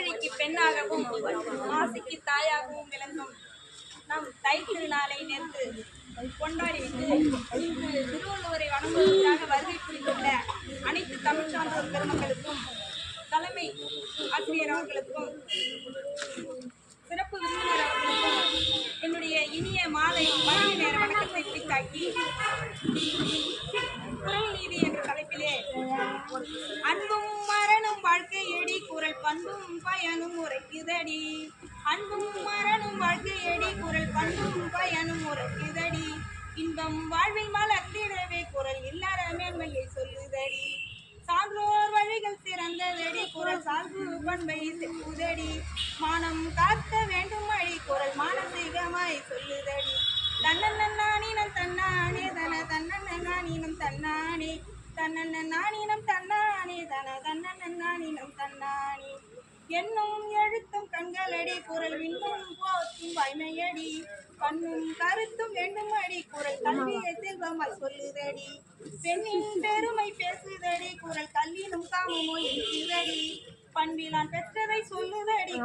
மாதவிக்கு பெண்ணாகவும் மாசிக்கு தாயாகவும் விளங்கும் நம் தை திருநாளை நேற்று கொண்டாடிவிட்டு இன்று திருவள்ளுவரை வணங்குவதற்காக வருகை புரிந்துள்ள அனைத்து தமிழ் சான்றோர் பெருமக்களுக்கும் தலைமை ஆசிரியர் அவர்களுக்கும் சிறப்பு விருந்தினர் அவர்களுக்கும் என்னுடைய இனிய மாலை மதிய நேர வணக்கத்தை பிரித்தாக்கி குரல் நீதி என்ற தலைப்பிலே அன்பும் மரணம் வாழ்க்கையடி குரல் பண்பும் பயனும் உரைக்குதடி அன்பும் மரணம் வாழ்க்கையடி குரல் பண்பும் பயனும் உரைக்குதடி இன்பம் வாழ்வில் மலர்ந்திடவே குரல் இல்லாத மேன்மையை சொல்லுதடி சான்றோர் வழிகள் சிறந்ததடி குரல் சால்பு பண்பை செப்புதடி மானம் காக்க வேண்டும் அடி குரல் மானசீகமாய் சொல்லுதடி தன்னன்னானினம் தன்னானே தன தன்னன்னானினம் தன்னானே தன்னன்னானினம் தன்னானே தன தன்னன்னானினம் தன்னானே என்னும் எழுத்தும் கண்களடி குரல் விண்ணும் போற்றும் வாய்மையடி கண்ணும் கருத்தும் வேண்டும் அடி குரல் கல்வியை செல்வமாய் சொல்லுதடி பெண்ணின் பெருமை பேசுதடி குரல் கல்லினும் காமமோ இருக்கிறடி பண்பிலான் பெற்றதை சொல்லுதடி